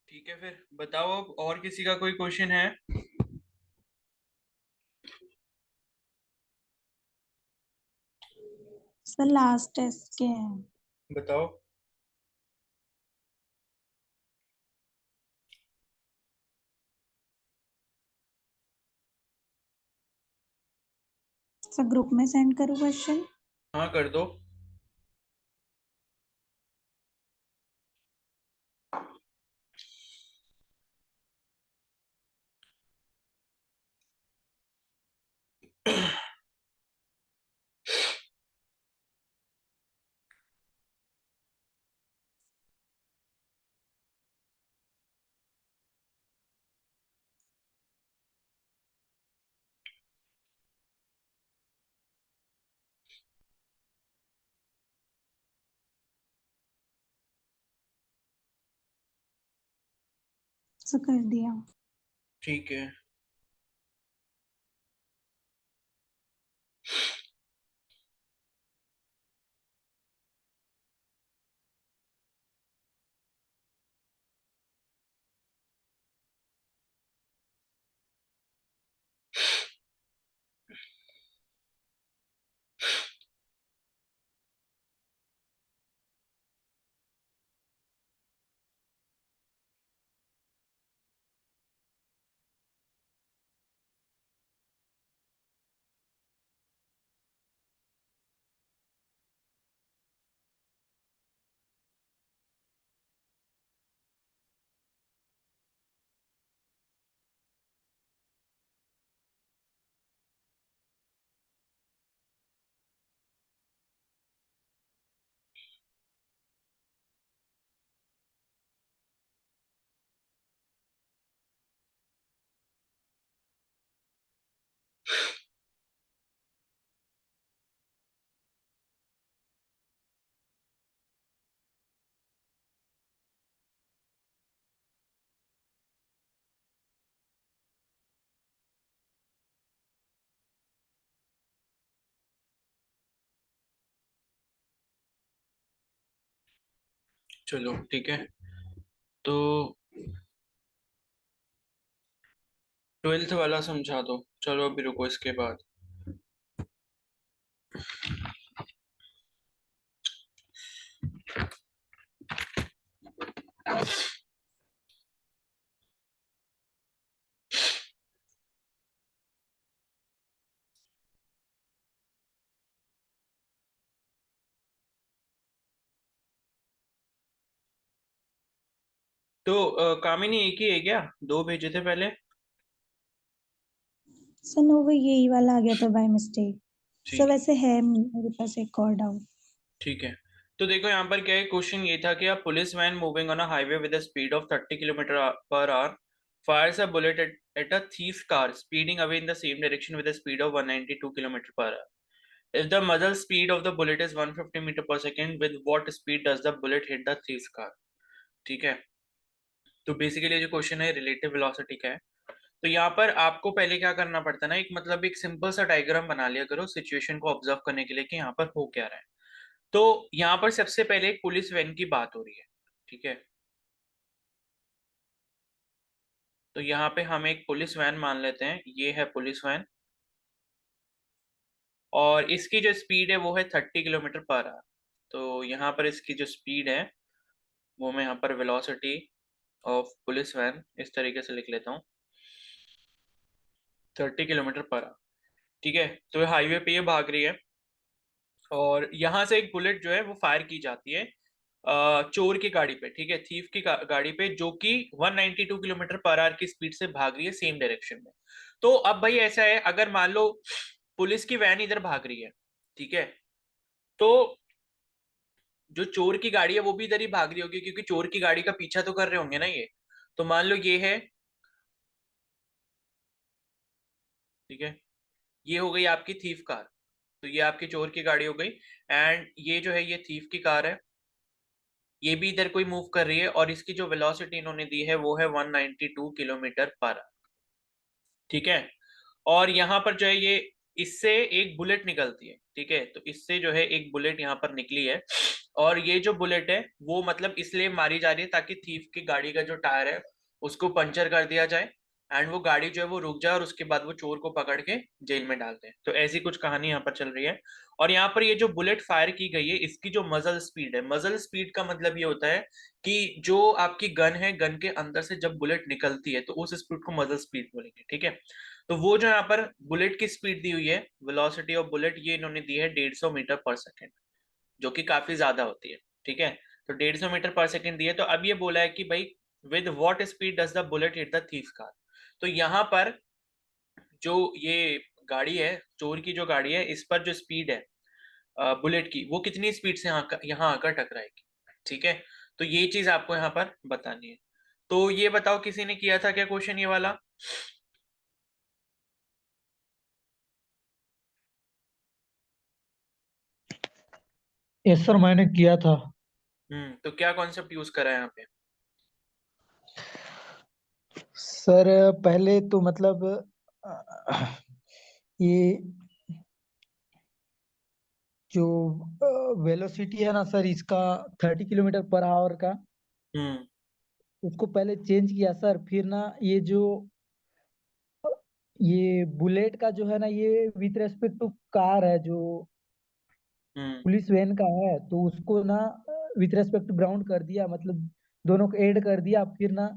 ठीक है, फिर बताओ अब और किसी का कोई क्वेश्चन है? सर लास्ट टेस्ट के हैं। बताओ। सर ग्रुप में सेंड करूँ क्वेश्चन? हाँ, कर दो। सर कर दिया। ठीक है, चलो ठीक है। तो 12th वाला समझा दो। चलो अभी रुको, इसके बाद। तो कामिनी एक ही है क्या? दो भेजे थे पहले। सर नो, वो यही वाला आ गया था बाय मिस्टेक। सर ठीक है। वैसे है मेरे पास एक और डाउट। ठीक है, तो देखो यहाँ पर क्या है, क्वेश्चन ये था कि a police van moving on a highway with a speed of 30 kilometre per hour fires a bullet at a thief car speeding away in the same direction with a speed of 192 kilometre per hour. If the muzzle speed of the bullet is 150 metre per second, with what speed does the bullet hit the thief car? ठीक है। तो basically जो question है relative velocity का है। तो यहाँ पर आपको पहले क्या करना पड़ता है ना, एक मतलब एक सिंपल सा डायग्राम बना लिया करो सिचुएशन को ऑब्जर्व करने के लिए कि यहाँ पर हो क्या रहा है। तो यहाँ पर सबसे पहले एक पुलिस वैन की बात हो रही है। ठीक है, तो यहाँ पे हम एक पुलिस वैन मान लेते हैं, ये है पुलिस वैन। और इसकी जो स्पीड है वो है 30 किलोमीटर पर आवर। तो यहाँ पर इसकी जो स्पीड है वो मैं यहाँ पर वेलोसिटी ऑफ पुलिस वैन इस तरीके से लिख लेता हूँ, 30 किलोमीटर पर आवर। ठीक है, तो हाईवे पे ये भाग रही है और यहाँ से एक बुलेट जो है वो फायर की जाती है चोर की गाड़ी पे। ठीक है, थीफ की गाड़ी पे, जो कि 192 किलोमीटर पर आवर की स्पीड से भाग रही है सेम डायरेक्शन में। तो अब भाई ऐसा है, अगर मान लो पुलिस की वैन इधर भाग रही है, ठीक है, तो जो चोर की गाड़ी है वो भी इधर ही भाग रही होगी, क्योंकि चोर की गाड़ी का पीछा तो कर रहे होंगे ना ये। तो मान लो ये है, ठीक है, ये हो गई आपकी थीफ कार। तो ये आपकी चोर की गाड़ी हो गई, एंड ये जो है ये थीफ की कार है, ये भी इधर कोई मूव कर रही है, और इसकी जो वेलोसिटी इन्होंने दी है वो है 192 किलोमीटर पर। ठीक है, और यहाँ पर जो है ये, इससे एक बुलेट निकलती है। ठीक है, तो इससे जो है एक बुलेट यहाँ पर निकली है, और ये जो बुलेट है वो मतलब इसलिए मारी जा रही है ताकि थीफ की गाड़ी का जो टायर है उसको पंचर कर दिया जाए, एंड वो गाड़ी जो है वो रुक जाए और उसके बाद वो चोर को पकड़ के जेल में डालते हैं। तो ऐसी कुछ कहानी यहाँ पर चल रही है। और यहाँ पर ये जो बुलेट फायर की गई है इसकी जो मजल स्पीड है, मजल स्पीड का मतलब ये होता है कि जो आपकी गन है, गन के अंदर से जब बुलेट निकलती है तो उस स्पीड को मजल स्पीड बोलेंगे, ठीक है। तो वो जो यहाँ पर बुलेट की स्पीड दी हुई है, वेलोसिटी ऑफ बुलेट, ये इन्होंने दी है 150 मीटर पर सेकेंड, जो कि काफी ज्यादा होती है, ठीक है। तो 150 मीटर पर सेकेंड दी है। तो अब ये बोला है कि भाई with what speed does the bullet hit the thief car. तो यहाँ पर जो ये गाड़ी है, चोर की जो गाड़ी है, इस पर जो स्पीड है बुलेट की, वो कितनी स्पीड से यहाँ आकर टकराएगी, ठीक है। तो ये चीज आपको यहाँ पर बतानी है। तो ये बताओ, किसी ने किया था क्या क्वेश्चन ये वाला? यस सर, मैंने किया था। तो क्या कॉन्सेप्ट यूज करा है यहाँ पे? सर पहले तो मतलब ये जो वेलोसिटी है ना सर इसका 30 किलोमीटर पर आवर का, हम्म उसको पहले चेंज किया सर। फिर ना ये बुलेट का जो है ना, ये विथ रेस्पेक्ट टू कार है जो हम्म पुलिस वैन का है, तो उसको ना विथ रेस्पेक्ट टू ग्राउंड कर दिया, मतलब दोनों को ऐड कर दिया। फिर ना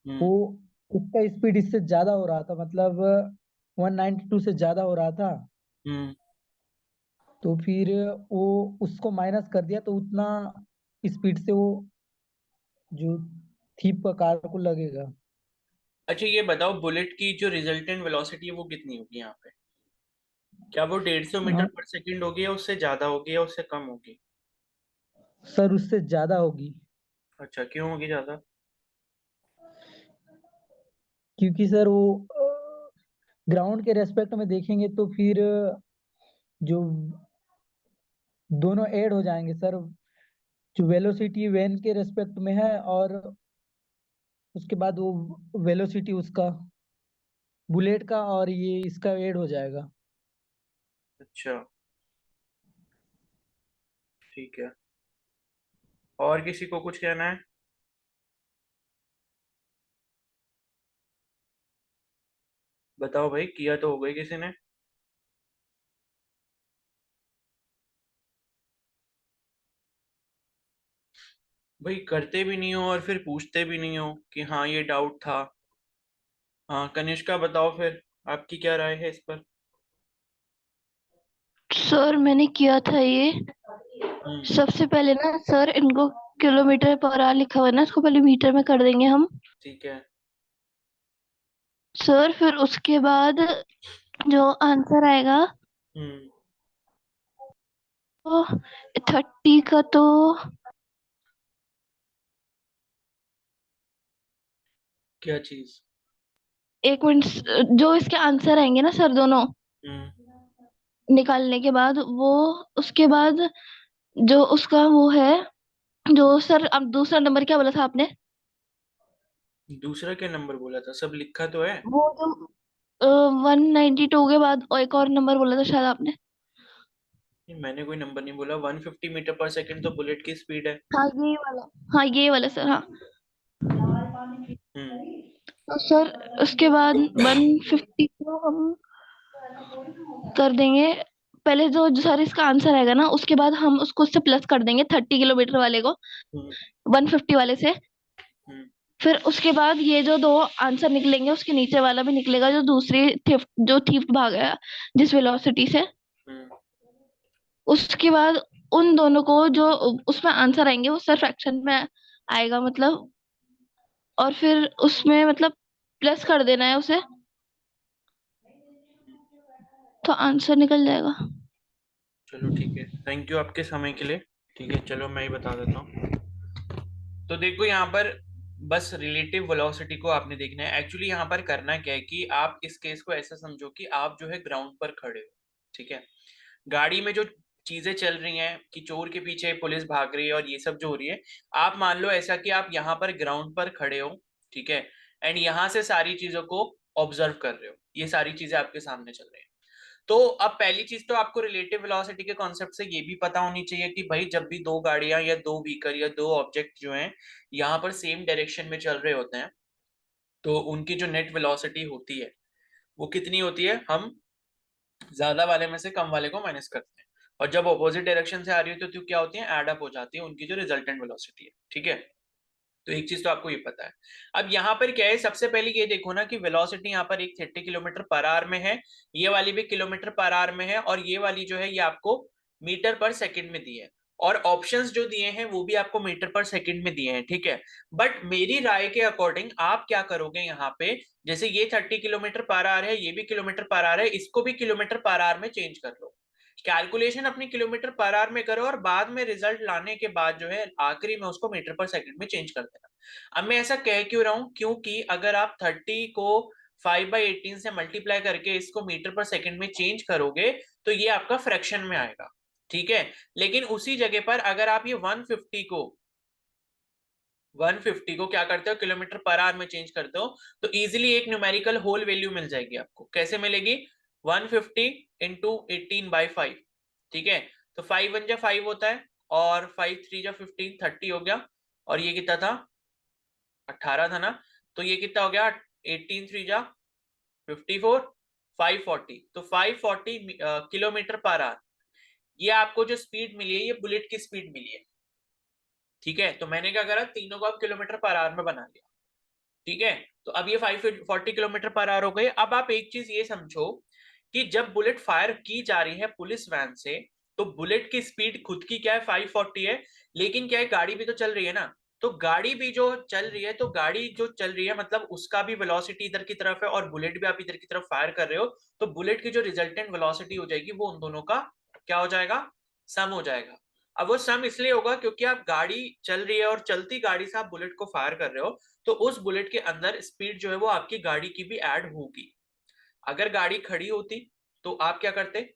वो हम्म उसका स्पीड इससे ज्यादा हो रहा था, मतलब 192 से ज्यादा हो रहा था। हम्म तो फिर वो उसको माइनस कर दिया, तो उतना स्पीड से वो जो थीप का कार को लगेगा। अच्छा ये बताओ, बुलेट की जो रिजल्टेंट वेलोसिटी है वो कितनी होगी यहाँ पे? क्या वो 150 मीटर हाँ पर सेकंड होगी, या उससे ज्यादा होगी, या उससे कम होगी? सर, उससे ज्यादा होगी। अच्छा, क्यों होगी ज्यादा? क्योंकि सर वो ग्राउंड के रेस्पेक्ट में देखेंगे तो फिर जो दोनों ऐड हो जाएंगे सर। जो वेलोसिटी वैन के रेस्पेक्ट में है, और उसके बाद वो वेलोसिटी उसका बुलेट का और ये इसका ऐड हो जाएगा। अच्छा, ठीक है। और किसी को कुछ कहना है? बताओ भाई, किया तो हो गई किसी ने। भाई करते भी नहीं हो और फिर पूछते भी नहीं हो कि हाँ ये डाउट था। हाँ कनिष्का, बताओ फिर, आपकी क्या राय है इस पर? सर मैंने किया था ये। हम्म सबसे पहले ना सर इनको किलोमीटर पर आवर लिखा हुआ है ना, इसको पहले मीटर में कर देंगे हम। ठीक है। सर फिर उसके बाद जो आंसर आएगा हम्म वो 30 का तो क्या चीज? एक मिनट, जो इसके आंसर आएंगे ना सर दोनों हम्म निकालने के बाद वो उसके बाद जो उसका वो है, जो सर अब दूसरा नंबर क्या बोला था आपने? दूसरा क्या नंबर बोला था? सब लिखा तो है। वो जो 192 के बाद और एक और नंबर बोला था शायद आपने। नहीं, मैंने कोई नंबर नहीं बोला। 150 मीटर पर सेकंड तो बुलेट की स्पीड है। हाँ ये वाला, हाँ ये वाला सर, हाँ। हम्म तो सर उसके बाद 150 को हम कर देंगे। पहले जो सर इसका आंसर आएगा ना, उसके बाद हम उसको उससे प्लस कर देंगे 30 किलोमीटर वाले को हम्म 150 वाले से। हम्म फिर उसके बाद ये जो दो आंसर निकलेंगे उसके नीचे वाला भी निकलेगा, जो दूसरी थिफ्ट जो थीफ्ट भागा जिस वेलोसिटी से। हम्म उसके बाद उन दोनों को जो उसमें आंसर आएंगे वो सर फ्रैक्शन में आएगा मतलब, और फिर उसमें मतलब प्लस कर देना है उसे, तो आंसर निकल जाएगा। चलो ठीक है, थैंक यू आपके समय के लिए। ठीक है, चलो मैं ही बता देता हूँ। तो देखो यहाँ पर बस रिलेटिव वेलोसिटी को आपने देखना है। एक्चुअली यहाँ पर करना क्या है कि आप इस केस को ऐसा समझो कि आप जो है ग्राउंड पर खड़े हो, ठीक है। गाड़ी में जो चीजें चल रही हैं कि चोर के पीछे पुलिस भाग रही है और ये सब जो हो रही है, आप मान लो ऐसा कि आप यहाँ पर ग्राउंड पर खड़े हो, ठीक है। एंड यहाँ से सारी चीजों को ऑब्जर्व कर रहे हो, ये सारी चीजें आपके सामने चल रही हैं। तो अब पहली चीज तो आपको रिलेटिव वेलोसिटी के कॉन्सेप्ट से ये भी पता होनी चाहिए कि भाई जब भी दो गाड़ियां या दो व्हीकल या दो ऑब्जेक्ट जो हैं यहाँ पर सेम डायरेक्शन में चल रहे होते हैं, तो उनकी जो नेट वेलोसिटी होती है वो कितनी होती है, हम ज्यादा वाले में से कम वाले को माइनस करते हैं, और जब ऑपोजिट डायरेक्शन से आ रही है तो क्या होती है, एड अप हो जाती है उनकी जो रिजल्टेंट वेलोसिटी है। ठीक है, तो एक चीज तो आपको ये पता है। अब यहाँ पर क्या है, सबसे पहले ये देखो ना कि वेलोसिटी यहाँ पर एक 30 किलोमीटर पर आवर में है, ये वाली भी किलोमीटर पर आवर में है, और ये वाली जो है ये आपको मीटर पर सेकंड में दी है, और ऑप्शंस जो दिए हैं वो भी आपको मीटर पर सेकंड में दिए हैं। ठीक है, बट मेरी राय के अकॉर्डिंग आप क्या करोगे यहाँ पे, जैसे ये 30 किलोमीटर पर आवर है, ये भी किलोमीटर पर आवर है, इसको भी किलोमीटर पर आवर में चेंज कर लो, कैलकुलेशन अपनी किलोमीटर पर आवर में करो, और बाद में रिजल्ट लाने के बाद जो है आखिरी में उसको मीटर पर सेकंड में चेंज कर देना। अब मैं ऐसा कह क्यों रहा हूं, क्योंकि अगर आप 30 को 5/18 से मल्टीप्लाई करके इसको मीटर पर सेकंड में चेंज करोगे तो ये आपका फ्रैक्शन में आएगा। ठीक है, लेकिन उसी जगह पर अगर आप ये 150 को क्या करते हो, किलोमीटर पर आवर में चेंज करते हो, तो इजीली एक न्यूमेरिकल होल वैल्यू मिल जाएगी आपको। कैसे मिलेगी, 150 इंटू 18/5। ठीक है, तो 5 1 जा 5 होता है, और 5 3 जा 15, 30 हो गया, और ये कितना था, 18 था ना, तो ये कितना हो गया, 18 3 जा 54, 540, तो 540 किलोमीटर पर आवर ये आपको जो स्पीड मिली है ये बुलेट की स्पीड मिली है। ठीक है, तो मैंने क्या करा, तीनों को अब किलोमीटर पर आवर में बना लिया। ठीक है, तो अब ये 540 किलोमीटर पर आवर हो गए। अब आप एक चीज ये समझो कि जब बुलेट फायर की जा रही है पुलिस वैन से, तो बुलेट की स्पीड खुद की क्या है, 540 है, लेकिन क्या है, गाड़ी भी तो चल रही है ना, तो गाड़ी भी जो चल रही है, तो गाड़ी जो चल रही है मतलब उसका भी वेलोसिटी इधर की तरफ है, और बुलेट भी आप इधर की तरफ फायर कर रहे हो, तो बुलेट की जो रिजल्टेंट वेलोसिटी हो जाएगी वो उन दोनों का क्या हो जाएगा, सम हो जाएगा। अब वो सम इसलिए होगा क्योंकि आप गाड़ी चल रही है और चलती गाड़ी से आप बुलेट को फायर कर रहे हो, तो उस बुलेट के अंदर स्पीड जो है वो आपकी गाड़ी की भी ऐड होगी। अगर गाड़ी खड़ी होती तो आप क्या करते,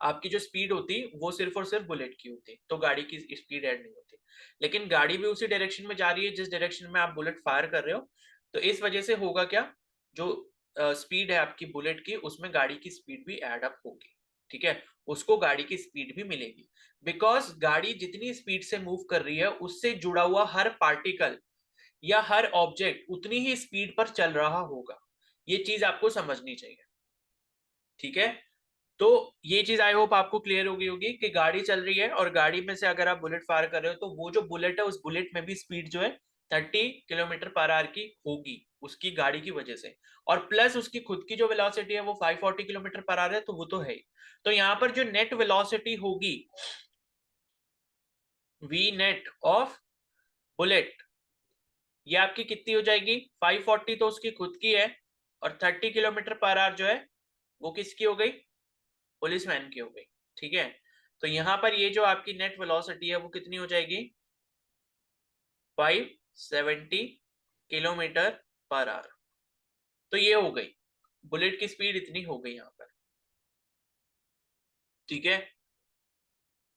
आपकी जो स्पीड होती वो सिर्फ और सिर्फ बुलेट की होती, तो गाड़ी की स्पीड ऐड नहीं होती, लेकिन गाड़ी भी उसी डायरेक्शन में जा रही है जिस डायरेक्शन में आप बुलेट फायर कर रहे हो, तो इस वजह से होगा क्या, जो स्पीड है आपकी बुलेट की उसमें गाड़ी की स्पीड भी ऐड अप होगी। ठीक है, उसको गाड़ी की स्पीड भी मिलेगी, बिकॉज गाड़ी जितनी स्पीड से मूव कर रही है उससे जुड़ा हुआ हर पार्टिकल या हर ऑब्जेक्ट उतनी ही स्पीड पर चल रहा होगा। ये चीज आपको समझनी चाहिए। ठीक है, तो ये चीज आई होप आपको क्लियर हो गई होगी कि गाड़ी चल रही है और गाड़ी में से अगर आप बुलेट फायर कर रहे हो तो वो जो बुलेट है उस बुलेट में भी स्पीड जो है 30 किलोमीटर पर आवर की होगी उसकी गाड़ी की वजह से, और प्लस उसकी खुद की जो वेलोसिटी है वो 540 किलोमीटर पर आवर है, तो वो तो है ही। तो यहाँ पर जो नेट वेलोसिटी होगी, वी नेट ऑफ बुलेट, ये आपकी कितनी हो जाएगी, 540 तो उसकी खुद की है, और 30 किलोमीटर पर आवर जो है वो किसकी हो गई, पुलिस वैन की हो गई। ठीक है, तो यहां पर ये जो आपकी नेट वेलोसिटी है वो कितनी हो जाएगी, 570 किलोमीटर पर आवर। तो ये हो गई, बुलेट की स्पीड इतनी हो गई यहां पर। ठीक है,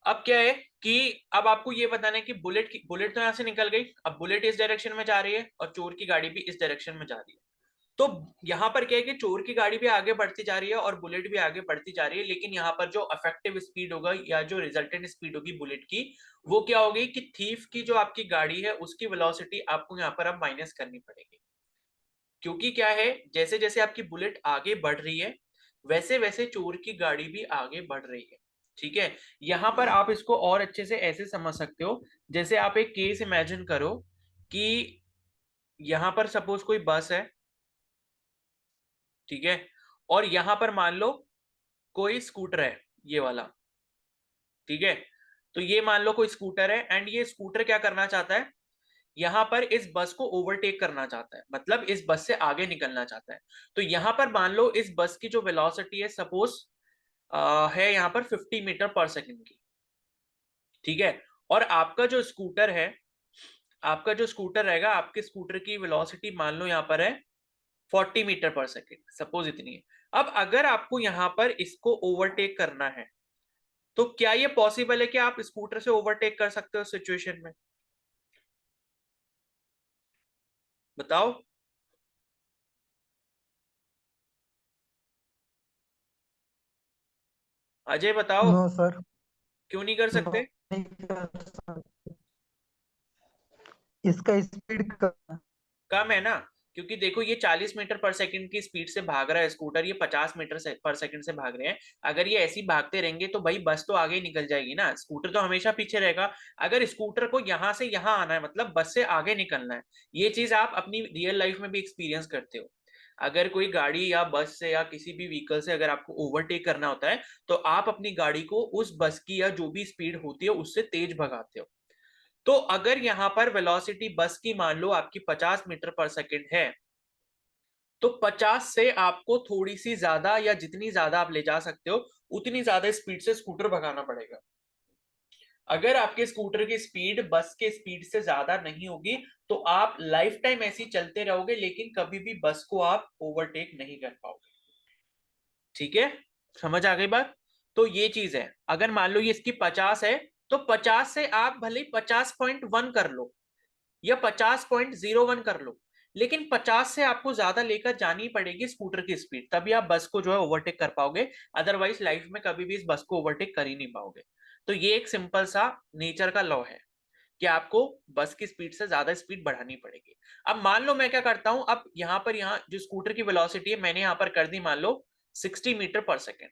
अब क्या है कि अब आपको ये बताना है कि बुलेट तो यहां से निकल गई, अब बुलेट इस डायरेक्शन में जा रही है और चोर की गाड़ी भी इस डायरेक्शन में जा रही है, तो यहाँ पर क्या है कि चोर की गाड़ी भी आगे बढ़ती जा रही है और बुलेट भी आगे बढ़ती जा रही है, लेकिन यहाँ पर जो इफेक्टिव स्पीड होगा या जो रिजल्टेंट स्पीड होगी बुलेट की, वो क्या होगी कि थीफ की जो आपकी गाड़ी है उसकी वेलोसिटी आपको यहाँ पर अब माइनस करनी पड़ेगी, क्योंकि क्या है, जैसे जैसे आपकी बुलेट आगे बढ़ रही है वैसे वैसे चोर की गाड़ी भी आगे बढ़ रही है। ठीक है, यहाँ पर आप इसको और अच्छे से ऐसे समझ सकते हो, जैसे आप एक केस इमेजिन करो कि यहाँ पर सपोज कोई बस है, ठीक है, और यहां पर मान लो कोई स्कूटर है, ये वाला। ठीक है, तो ये मान लो कोई स्कूटर है, एंड ये स्कूटर क्या करना चाहता है, यहां पर इस बस को ओवरटेक करना चाहता है, मतलब इस बस से आगे निकलना चाहता है। तो यहां पर मान लो इस बस की जो वेलोसिटी है सपोज है यहां पर 50 मीटर पर सेकंड की। ठीक है, और आपका जो स्कूटर रहेगा, आपके स्कूटर की वेलोसिटी मान लो यहां पर है 40 मीटर पर सेकेंड, सपोज इतनी है। अब अगर आपको यहां पर इसको ओवरटेक करना है, तो क्या ये पॉसिबल है कि आप स्कूटर से ओवरटेक कर सकते हो सिचुएशन में, बताओ। अजय बताओ, नो सर, क्यों नहीं कर सकते? नहीं कर सकते। इसका स्पीड कम है ना, क्योंकि देखो ये 40 मीटर पर सेकंड की स्पीड से भाग रहा है स्कूटर, ये 50 मीटर पर सेकंड से भाग रहे हैं। अगर ये ऐसे ही भागते रहेंगे तो भाई बस तो आगे निकल जाएगी ना, स्कूटर तो हमेशा पीछे रहेगा। अगर स्कूटर को यहाँ से यहाँ आना है मतलब बस से आगे निकलना है, ये चीज आप अपनी रियल लाइफ में भी एक्सपीरियंस करते हो। अगर कोई गाड़ी या बस से या किसी भी व्हीकल से अगर आपको ओवरटेक करना होता है, तो आप अपनी गाड़ी को उस बस की या जो भी स्पीड होती है उससे तेज भगाते हो। तो अगर यहां पर वेलोसिटी बस की मान लो आपकी 50 मीटर पर सेकंड है, तो 50 से आपको थोड़ी सी ज्यादा या जितनी ज्यादा आप ले जा सकते हो उतनी ज्यादा स्पीड से स्कूटर भगाना पड़ेगा। अगर आपके स्कूटर की स्पीड बस के स्पीड से ज्यादा नहीं होगी, तो आप लाइफ टाइम ऐसे ही चलते रहोगे, लेकिन कभी भी बस को आप ओवरटेक नहीं कर पाओगे। ठीक है, समझ आ गई बात? तो ये चीज है, अगर मान लो ये इसकी 50 है, तो 50 से आप भले 50.1 कर लो या 50.01 कर लो, लेकिन 50 से आपको ज्यादा लेकर जानी पड़ेगी स्कूटर की स्पीड, तभी आप बस को जो है ओवरटेक कर पाओगे। अदरवाइज लाइफ में कभी भी इस बस को ओवरटेक कर ही नहीं पाओगे। तो ये एक सिंपल सा नेचर का लॉ है कि आपको बस की स्पीड से ज्यादा स्पीड बढ़ानी पड़ेगी। अब मान लो मैं क्या करता हूं, अब यहाँ जो स्कूटर की वेलोसिटी है मैंने यहाँ पर कर दी मान लो 60 मीटर पर सेकेंड।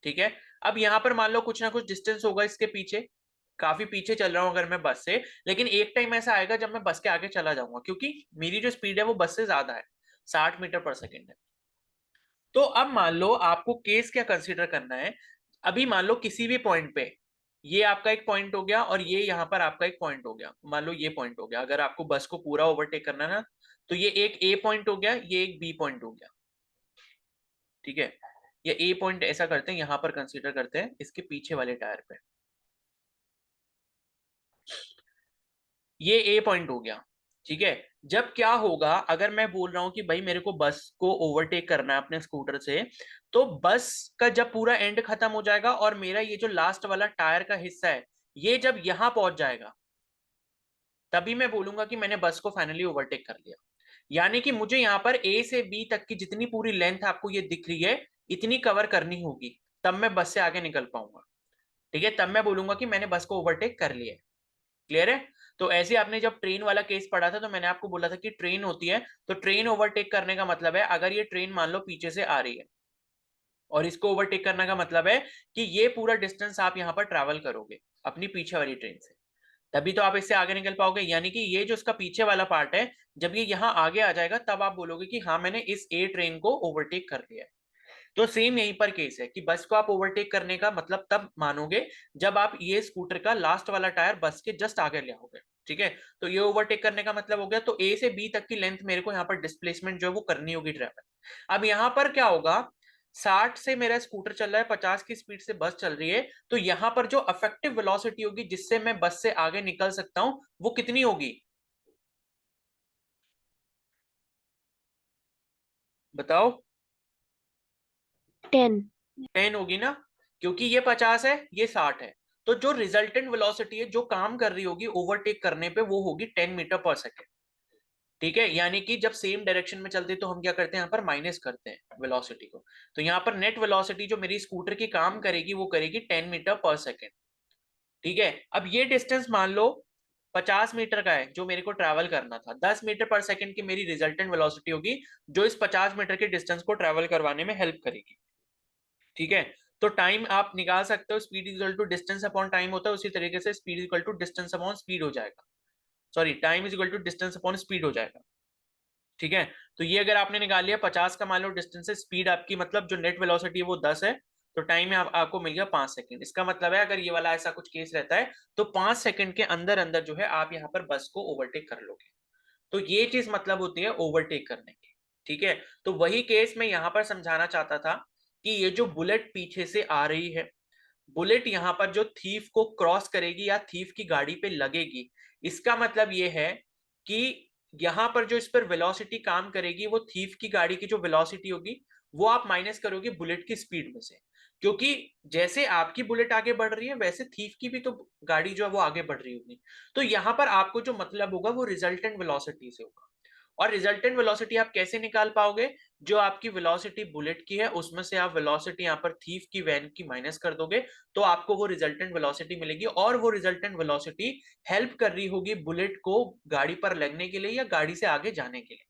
ठीक है, अब यहाँ पर मान लो कुछ ना कुछ डिस्टेंस होगा इसके पीछे, काफी पीछे चल रहा हूं अगर मैं बस से, लेकिन एक टाइम ऐसा आएगा जब मैं बस के आगे चला जाऊंगा, क्योंकि मेरी जो स्पीड है वो बस से ज्यादा है, 60 मीटर पर सेकेंड है। तो अब मान लो आपको केस क्या कंसीडर करना है। अभी मान लो किसी भी पॉइंट पे, ये आपका एक पॉइंट हो गया और ये यहाँ पर आपका एक पॉइंट हो गया, मान लो ये पॉइंट हो गया, अगर आपको बस को पूरा ओवरटेक करना है ना, तो ये एक ए पॉइंट हो गया, ये एक बी पॉइंट हो गया। ठीक है, ये ए पॉइंट ऐसा करते हैं, यहां पर कंसीडर करते हैं इसके पीछे वाले टायर पे, ये ए पॉइंट हो गया। ठीक है, जब क्या होगा अगर मैं बोल रहा हूं कि भाई मेरे को बस को ओवरटेक करना है अपने स्कूटर से, तो बस का जब पूरा एंड खत्म हो जाएगा और मेरा ये जो लास्ट वाला टायर का हिस्सा है ये जब यहां पहुंच जाएगा, तभी मैं बोलूंगा कि मैंने बस को फाइनली ओवरटेक कर लिया। यानी कि मुझे यहाँ पर ए से बी तक की जितनी पूरी लेंथ आपको ये दिख रही है इतनी कवर करनी होगी, तब मैं बस से आगे निकल पाऊंगा। ठीक है, तब मैं बोलूंगा कि मैंने बस को ओवरटेक कर लिया है। क्लियर है? तो ऐसे आपने जब ट्रेन वाला केस पढ़ा था तो मैंने आपको बोला था कि ट्रेन होती है, तो ट्रेन ओवरटेक करने का मतलब है अगर ये ट्रेन मान लो पीछे से आ रही है और इसको ओवरटेक करने का मतलब है कि ये पूरा डिस्टेंस आप यहाँ पर ट्रैवल करोगे अपनी पीछे वाली ट्रेन से, तभी तो आप इससे आगे निकल पाओगे। यानी कि ये जो इसका पीछे वाला पार्ट है, जब ये यहाँ आगे आ जाएगा तब आप बोलोगे कि हाँ मैंने इस ए ट्रेन को ओवरटेक कर लिया है। तो सेम यहीं पर केस है कि बस को आप ओवरटेक करने का मतलब तब मानोगे जब आप ये स्कूटर का लास्ट वाला टायर बस के जस्ट आगे ले आओगे। ठीक है, तो ये ओवरटेक करने का मतलब हो गया, तो ए से बी तक की लेंथ मेरे को यहाँ पर डिस्प्लेसमेंट जो है वो करनी होगी ट्रेवल। अब यहाँ पर क्या होगा, 60 से मेरा स्कूटर चल रहा है, 50 की स्पीड से बस चल रही है, तो यहाँ पर जो अफेक्टिव वेलोसिटी होगी जिससे मैं बस से आगे निकल सकता हूं वो कितनी होगी, बताओ? 10। 10 होगी ना, क्योंकि ये 50 है ये 60 है। तो जो रिजल्टेंट वेलोसिटी है जो काम कर रही होगी ओवरटेक करने पे वो होगी 10 मीटर पर सेकेंड। ठीक है, यानी कि जब सेम डायरेक्शन में चलते हैं तो हम क्या करते हैं यहाँ पर माइनस करते हैं वेलोसिटी को, तो यहाँ पर नेट वेलोसिटी जो मेरी स्कूटर की काम करेगी वो करेगी 10 मीटर पर सेकेंड। ठीक है, अब ये डिस्टेंस मान लो 50 मीटर का है जो मेरे को ट्रैवल करना था, 10 मीटर पर सेकेंड की मेरी रिजल्टेंट वेलोसिटी होगी जो इस 50 मीटर के डिस्टेंस को ट्रैवल करवाने में हेल्प करेगी। ठीक है, तो टाइम आप निकाल सकते हो, speed equal to distance upon time होता है, उसी तरीके से speed equal to distance upon speed हो जाएगा, sorry time is equal to distance upon speed हो जाएगा। ठीक है, तो ये अगर आपने निकाल लिया 50 का मान लो डिस्टेंस है, स्पीड आपकी मतलब जो नेट वेलोसिटी है वो 10 है, तो टाइम में आपको मिल गया 5 सेकंड। इसका मतलब है अगर ये वाला ऐसा कुछ केस रहता है तो 5 सेकंड के अंदर अंदर जो है आप यहाँ पर बस को ओवरटेक कर लोगे। तो ये चीज मतलब होती है ओवरटेक करने की। ठीक है, तो वही केस मैं यहाँ पर समझाना चाहता था कि ये जो बुलेट पीछे से आ रही है, बुलेट यहाँ पर जो थीफ को क्रॉस करेगी या थीफ की गाड़ी पे लगेगी, इसका मतलब ये है कि यहाँ पर जो इस पर वेलोसिटी काम करेगी वो थीफ की गाड़ी की जो वेलोसिटी होगी वो आप माइनस करोगे बुलेट की स्पीड में से, क्योंकि जैसे आपकी बुलेट आगे बढ़ रही है वैसे थीफ की भी तो गाड़ी जो है वो आगे बढ़ रही होगी। तो यहाँ पर आपको जो मतलब होगा वो रिजल्टेंट वेलोसिटी से होगा, और रिजल्टेंट वेलोसिटी आप कैसे निकाल पाओगे? जो आपकी वेलोसिटी बुलेट की है उसमें से आप वेलोसिटी यहाँ पर थीफ की वैन की माइनस कर दोगे तो आपको वो रिजल्टेंट वेलोसिटी मिलेगी, और वो रिजल्टेंट वेलोसिटी हेल्प कर रही होगी बुलेट को गाड़ी पर लगने के लिए या गाड़ी से आगे जाने के लिए,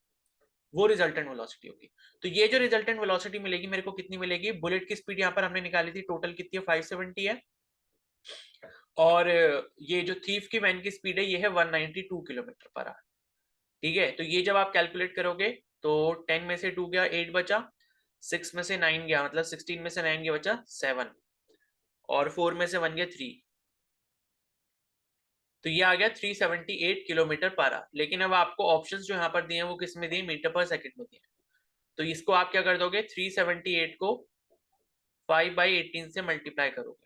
वो रिजल्टेंट वेलोसिटी होगी। तो ये जो रिजल्टेंट वेलोसिटी मिलेगी मेरे को कितनी मिलेगी? बुलेट की स्पीड यहाँ पर हमने निकाली थी, टोटल कितनी है? 570 है, और ये जो थीफ की वैन की स्पीड है ये है 192 किलोमीटर पर आवर। ठीक है, तो ये जब आप कैलकुलेट करोगे तो 10 में से 2 गया, 8 बचा, 6 में से 9 गया, मतलब 16 में से 9 गया बचा 7, और 4 में से 1 गया 3, तो ये आ गया 378 किलोमीटर पर आवर। लेकिन अब आपको ऑप्शंस जो यहाँ पर दिए हैं वो किस में दिए? मीटर पर सेकंड में दिए। तो इसको आप क्या कर दोगे? 378 को 5/18 से मल्टीप्लाई करोगे,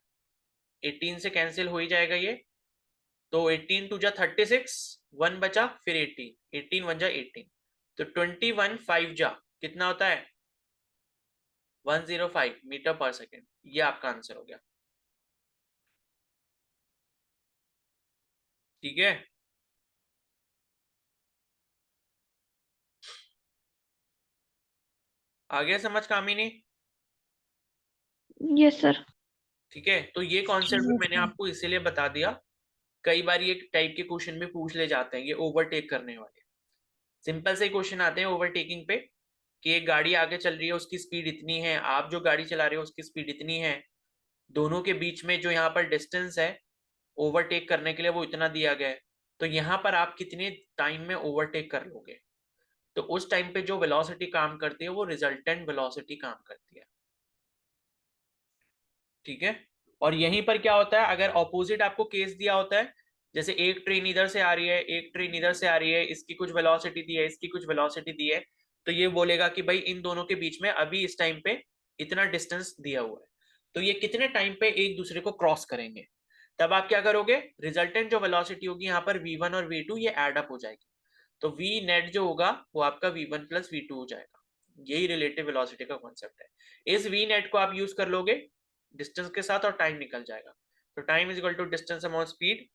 18 से कैंसिल हो ही जाएगा ये, तो 18 टू जा 36, 1 बचा, फिर 18, 18 1 जा 18, तो 21 5 जा कितना होता है? 105 मीटर पर सेकेंड। ये आपका आंसर हो गया। ठीक है, आ गया समझ कामिनी? Yes sir. ठीक है, तो ये कॉन्सेप्ट भी Yes, मैंने sir. आपको इसीलिए बता दिया, कई बार ये टाइप के क्वेश्चन भी पूछ ले जाते हैं, ये ओवरटेक करने वाले सिंपल से क्वेश्चन आते हैं ओवरटेकिंग पे, कि एक गाड़ी आगे चल रही है, उसकी स्पीड इतनी है, आप जो गाड़ी चला रहे हो उसकी स्पीड इतनी है, दोनों के बीच में जो यहाँ पर डिस्टेंस है ओवरटेक करने के लिए वो इतना दिया गया है, तो यहाँ पर आप कितने टाइम में ओवरटेक कर लोगे? तो उस टाइम पे जो वेलोसिटी काम करती है वो रिजल्टेंट वेलोसिटी काम करती है। ठीक है, और यहीं पर क्या होता है, अगर ऑपोजिट आपको केस दिया होता है, जैसे एक ट्रेन इधर से आ रही है, एक ट्रेन इधर से आ रही है, इसकी कुछ वेलोसिटी दी है, इसकी कुछ वेलोसिटी दी है, तो ये बोलेगा कि भाई इन दोनों के बीच में अभी इस टाइम पे इतना डिस्टेंस दिया हुआ है, तो ये कितने टाइम पे एक दूसरे को क्रॉस करेंगे? तब आप क्या करोगे? रिजल्टेंट जो वेलोसिटी होगी यहाँ पर v1 और v2 ये एड अप हो जाएगी, तो v नेट जो होगा वो आपका v1 प्लस v2 हो जाएगा। यही रिलेटिव वेलोसिटी का कॉन्सेप्ट है। इस v नेट को आप यूज कर लोगे डिस्टेंस के साथ और टाइम निकल जाएगा, तो time is equal to distance upon speed,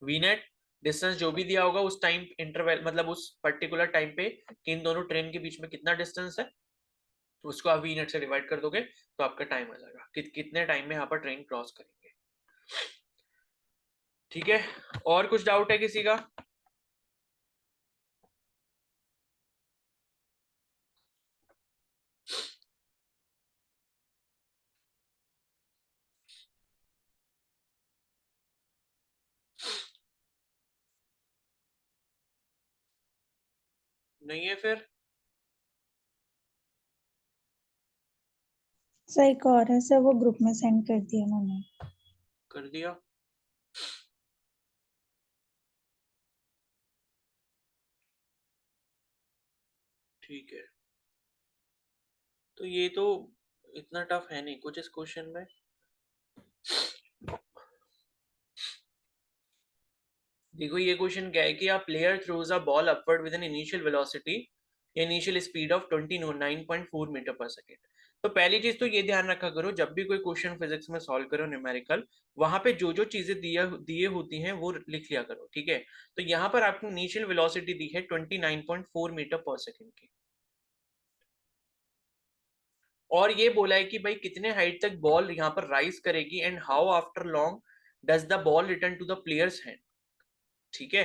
v net distance जो भी दिया होगा उस टाइम इंटरवल, मतलब उस पर्टिकुलर टाइम पे कि इन दोनों ट्रेन के बीच में कितना डिस्टेंस है, तो उसको आप v नेट से डिवाइड कर दोगे तो आपका टाइम आ जाएगा कितने टाइम में यहाँ पर ट्रेन क्रॉस करेंगे। ठीक है, और कुछ डाउट है किसी का? नहीं है फिर? सर एक और है सर, वो ग्रुप में सेंड कर दिया मैंने। कर दिया? ठीक है, तो ये तो इतना टफ है नहीं कुछ इस क्वेश्चन में। देखो ये क्वेश्चन क्या है कि a player throws a ball upward with an initial velocity initial speed of 29.4 metre per second. तो पहली चीज तो ये ध्यान रखा करो, जब भी कोई क्वेश्चन फिजिक्स में सॉल्व करो न्यूमेरिकल, वहां पे जो जो चीजें दिए होती हैं वो लिख लिया करो। ठीक है, तो यहाँ पर आपको इनिशियल वेलोसिटी दी है 29.4 मीटर पर सेकेंड की, और ये बोला है कि भाई कितने हाइट तक बॉल यहाँ पर राइज करेगी and how after long does the ball return to the player's hand. ठीक है,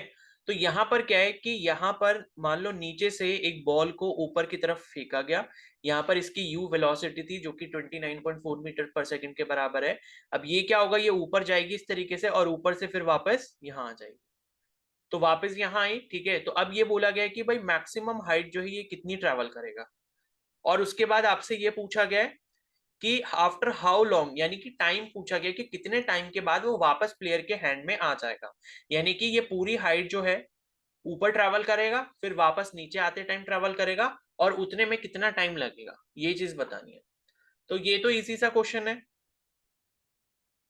तो यहां पर क्या है कि यहां पर मान लो नीचे से एक बॉल को ऊपर की तरफ फेंका गया, यहां पर इसकी यू वेलोसिटी थी जो कि 29.4 मीटर पर सेकंड के बराबर है। अब ये क्या होगा, ये ऊपर जाएगी इस तरीके से और ऊपर से फिर वापस यहाँ आ जाएगी, तो वापस यहाँ आई। ठीक है, तो अब ये बोला गया है कि भाई मैक्सिमम हाइट जो है ये कितनी ट्रेवल करेगा, और उसके बाद आपसे ये पूछा गया है कि आफ्टर हाउ लॉन्ग, यानी कि टाइम पूछा गया कि कितने टाइम के बाद वो वापस प्लेयर के हैंड में आ जाएगा, यानी कि ये पूरी हाइट जो है ऊपर ट्रैवल करेगा फिर वापस नीचे आते टाइम ट्रैवल करेगा, और उतने में कितना टाइम लगेगा, ये चीज बतानी है। तो ये तो इजी सा क्वेश्चन है,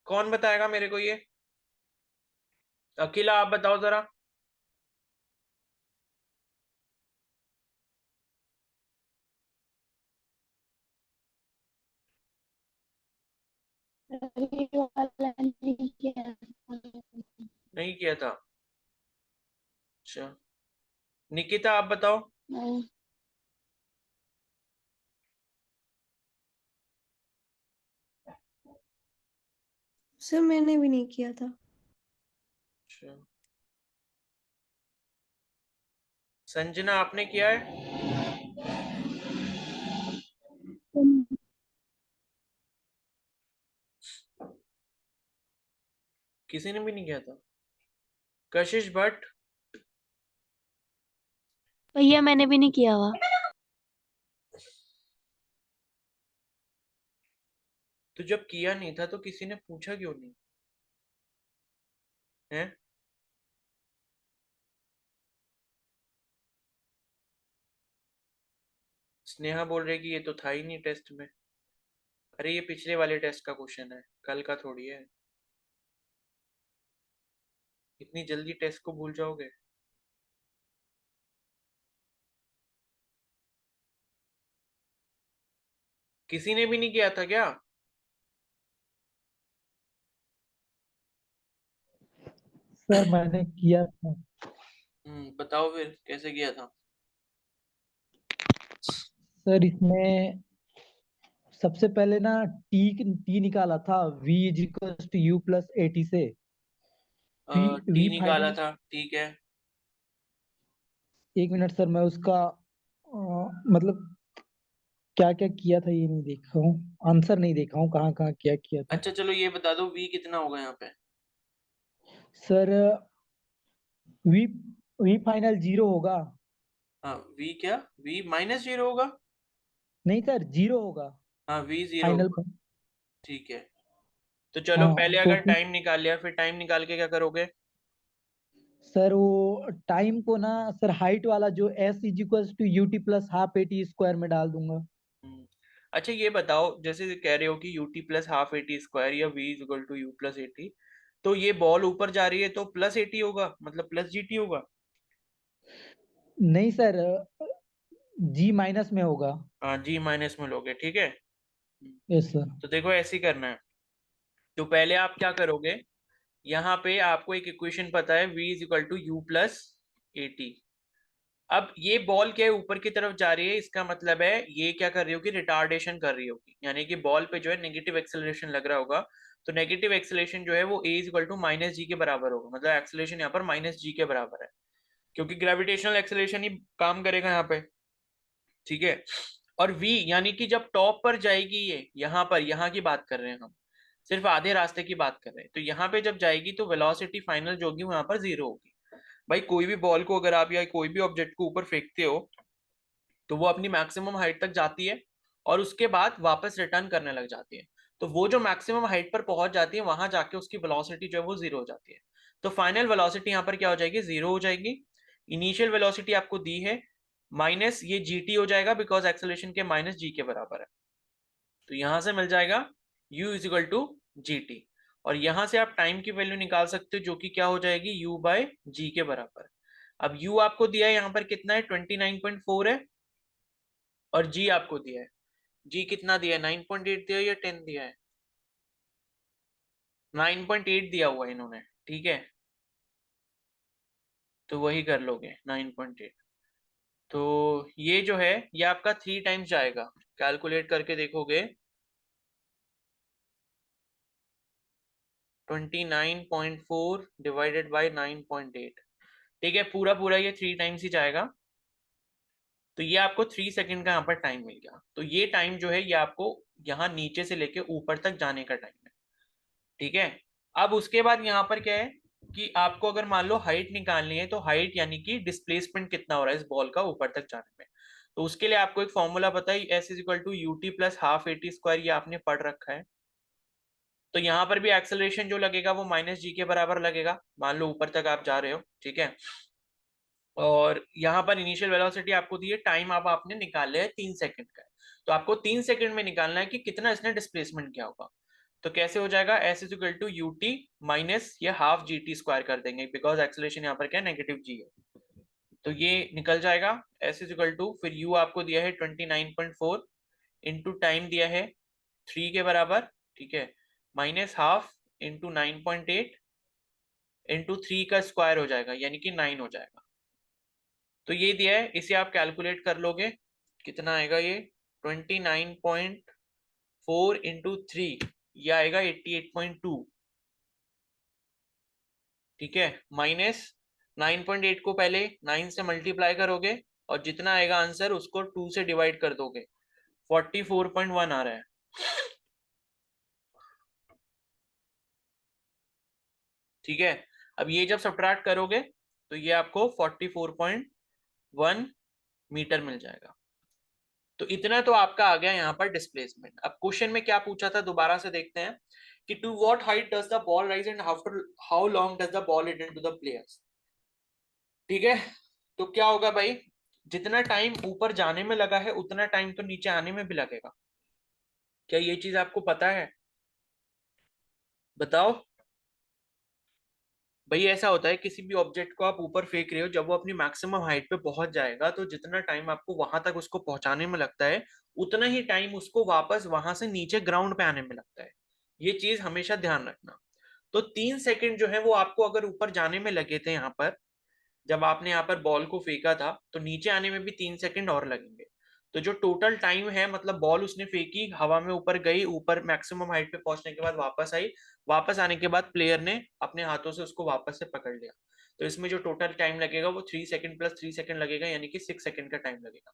कौन बताएगा मेरे को ये? अकेला आप बताओ जरा। ये वाला नहीं किया। नहीं किया था? अच्छा, निकिता आप बताओ। नहीं। सर मैंने भी नहीं किया था। अच्छा, संजना आपने किया है? किसी ने भी नहीं किया था? कशिश भट्ट? भैया मैंने भी नहीं किया हुआ। तो जब किया नहीं था तो किसी ने पूछा क्यों नहीं है? स्नेहा बोल रही कि ये तो था ही नहीं टेस्ट में। अरे ये पिछले वाले टेस्ट का क्वेश्चन है, कल का थोड़ी है। इतनी जल्दी टेस्ट को भूल जाओगे? किसी ने भी नहीं किया था क्या? सर मैंने किया था। बताओ फिर कैसे किया था? सर इसमें सबसे पहले ना टी निकाला था v is equal to u plus a t से। टी वी निकाला फाइनल। था, ठीक है। एक मिनट सर, मैं उसका मतलब क्या क्या किया था ये नहीं देखा हूँ, आंसर नहीं देखा हूँ कहाँ कहाँ क्या किया था। अच्छा चलो ये बता दो वी कितना होगा यहाँ पे? सर वी वी फाइनल 0 होगा। हाँ वी क्या? वी -0 होगा? नहीं सर, 0 होगा हाँ वी 0 फाइनल होगा, पर। ठीक है। तो चलो हाँ पहले तो अगर फिर टाइम निकाल लिया, फिर टाइम निकाल के क्या करोगे? सर वो टाइम को ना सर हाइट वाला जो s is equal to u t plus half a t square में डाल दूंगा। हम्म, अच्छा ये बताओ, जैसे कह रहे हो कि u t plus half a t square या v is equal to u plus a t, तो ये बॉल ऊपर जा रही है तो प्लस ए टी होगा, मतलब प्लस जी टी होगा। नहीं सर, जी माइनस में होगा। हाँ जी माइनस में लोगे, ठीक है। Yes sir. तो देखो ऐसे ही करना है। तो पहले आप क्या करोगे, यहाँ पे आपको एक इक्वेशन पता है v is equal to u plus a t. अब ये बॉल क्या है, ऊपर की तरफ जा रही है, इसका मतलब है ये क्या कर रही होगी, रिटार्डेशन कर रही होगी, यानी कि बॉल पे जो है नेगेटिव एक्सेलरेशन लग रहा होगा। तो नेगेटिव एक्सेलरेशन जो है वो a is equal to minus g के बराबर होगा, मतलब एक्सेलरेशन यहाँ पर माइनस जी के बराबर है, क्योंकि ग्रेविटेशनल एक्सेलरेशन ही काम करेगा यहाँ पे, ठीक है। और v यानी कि जब टॉप पर जाएगी, ये यहाँ पर, यहाँ की बात कर रहे हैं हम, सिर्फ आधे रास्ते की बात कर रहे हैं, तो यहाँ पे जब जाएगी तो वेलोसिटी फाइनल जो होगी वहां पर 0 होगी। भाई कोई भी बॉल को अगर आप या कोई भी ऑब्जेक्ट को ऊपर फेंकते हो तो वो अपनी मैक्सिमम हाइट तक जाती है और उसके बाद वापस रिटर्न करने लग जाती है। तो वो जो मैक्सिमम हाइट पर पहुंच जाती है वहां जाके उसकी वेलोसिटी जो है वो 0 हो जाती है। तो फाइनल वेलोसिटी यहाँ पर क्या हो जाएगी, 0 हो जाएगी। इनिशियल वेलोसिटी आपको दी है माइनस ये जी टी हो जाएगा, बिकॉज एक्सेलरेशन के माइनस जी के बराबर है। तो यहां से मिल जाएगा u is equal to g t. और यहां से आप टाइम की वैल्यू निकाल सकते हो जो कि क्या हो जाएगी, u बाय जी के बराबर। अब u आपको दिया है यहाँ पर कितना है, 29.4 है, और g आपको दिया है, g कितना दिया है, 9.8 दिया है या 10 दिया है? 9.8 दिया हुआ है इन्होंने, ठीक है। तो वही कर लोगे 9.8। तो ये जो है ये आपका 3 टाइम्स जाएगा, कैलकुलेट करके देखोगे 29.4 डिवाइडेड बाई 9.8, ठीक है। पूरा पूरा ये 3 टाइम्स ही जाएगा। तो ये आपको 3 सेकंड का यहाँ पर टाइम मिल गया। तो ये टाइम जो है ये आपको यहाँ नीचे से लेके ऊपर तक जाने का टाइम है, ठीक है। अब उसके बाद यहाँ पर क्या है कि आपको अगर मान लो हाइट निकालनी है, तो हाइट यानी कि डिस्प्लेसमेंट कितना हो रहा है इस बॉल का ऊपर तक जाने में। तो उसके लिए आपको एक फॉर्मूला पता है, s is equal to u t plus half a t square, ये आपने पढ़ रखा है। तो यहाँ पर भी एक्सेलरेशन जो लगेगा वो माइनस जी के बराबर लगेगा, मान लो ऊपर तक आप जा रहे हो, ठीक है। और यहाँ पर इनिशियल वेलोसिटी आपको दी है, टाइम अब आपने निकाल लिया है 3 सेकंड का है। तो आपको 3 सेकंड में निकालना है कि कितना इसने डिस्प्लेसमेंट किया होगा। तो कैसे हो जाएगा, s is equal to u t minus ये हाफ जी टी स्क्वायर कर देंगे, बिकॉज एक्सेलरेशन यहाँ पर क्या है, नेगेटिव जी है। तो ये निकल जाएगा, एस इज इक्वल टू, फिर यू आपको दिया है 29.4 इंटू टाइम दिया है 3 के बराबर, ठीक है, माइनस हाफ इंटू 9.8 इंटू 3 का स्क्वायर हो जाएगा, यानी कि 9 हो जाएगा। तो ये दिया है, इसे आप कैलकुलेट कर लोगे, कितना आएगा ये 29.4 इंटू 3, ये आएगा 88.2, ठीक है, माइनस 9.8 को पहले 9 से मल्टीप्लाई करोगे और जितना आएगा आंसर उसको 2 से डिवाइड कर दोगे, 44.1 आ रहा है। ठीक है, अब ये जब सब्ट्रैक्ट करोगे तो ये आपको 44.1 मीटर मिल जाएगा। तो इतना तो आपका आ गया यहाँ पर डिस्प्लेसमेंट। अब क्वेश्चन में क्या पूछा था दोबारा से देखते हैं कि to what height does the ball rise and how long does the ball hit into the players. ठीक है, तो क्या होगा भाई, जितना टाइम ऊपर जाने में लगा है उतना टाइम तो नीचे आने में भी लगेगा। क्या ये चीज आपको पता है? बताओ भाई। ऐसा होता है किसी भी ऑब्जेक्ट को आप ऊपर फेंक रहे हो, जब वो अपनी मैक्सिमम हाइट पे पहुंच जाएगा तो जितना टाइम आपको वहां तक उसको पहुंचाने में लगता है उतना ही टाइम उसको वापस वहां से नीचे ग्राउंड पे आने में लगता है। ये चीज हमेशा ध्यान रखना। तो 3 सेकंड जो है वो आपको अगर ऊपर जाने में लगे थे, यहाँ पर जब आपने यहाँ पर बॉल को फेंका था तो नीचे आने में भी 3 सेकंड और लगेंगे। तो जो टोटल टाइम है, मतलब बॉल उसने फेंकी, हवा में ऊपर गई, ऊपर मैक्सिमम हाइट पे पहुंचने के बाद वापस आई, वापस आने के बाद प्लेयर ने अपने हाथों से उसको वापस से पकड़ लिया, तो इसमें जो टोटल टाइम लगेगा वो 3 सेकंड प्लस 3 सेकंड लगेगा, यानी कि 6 सेकंड का टाइम लगेगा।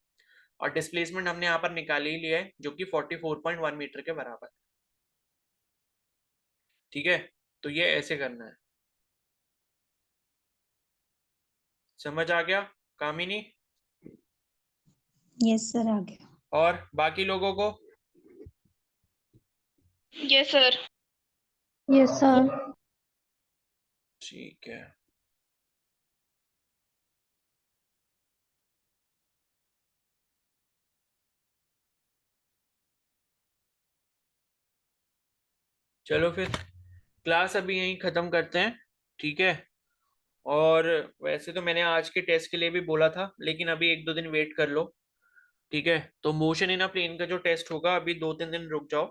और डिस्प्लेसमेंट हमने यहाँ पर निकाल ही लिया है जो कि 44.1 मीटर के बराबर है। ठीक है, तो ये ऐसे करना है। समझ आ गया कामिनी? यस सर, आ गया। और बाकी लोगों को? Yes sir. Yes sir. ठीक है, चलो फिर क्लास अभी यहीं खत्म करते हैं। ठीक है, और वैसे तो मैंने आज के टेस्ट के लिए भी बोला था, लेकिन अभी 1-2 दिन वेट कर लो। ठीक है, तो मोशन इन अ प्लेन का जो टेस्ट होगा अभी 2-3 दिन रुक जाओ,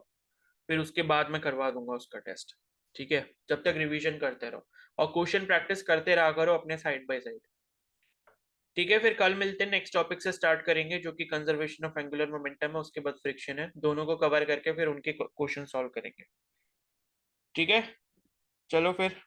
फिर उसके बाद मैं करवा दूंगा उसका टेस्ट। ठीक है, जब तक रिवीजन करते रहो और क्वेश्चन प्रैक्टिस करते रहा करो अपने साइड बाय साइड। ठीक है, फिर कल मिलते हैं, नेक्स्ट टॉपिक से स्टार्ट करेंगे जो कि कंजर्वेशन ऑफ एंगुलर मोमेंटम है, उसके बाद फ्रिक्शन है, दोनों को कवर करके फिर उनके क्वेश्चन सॉल्व करेंगे। ठीक है, चलो फिर।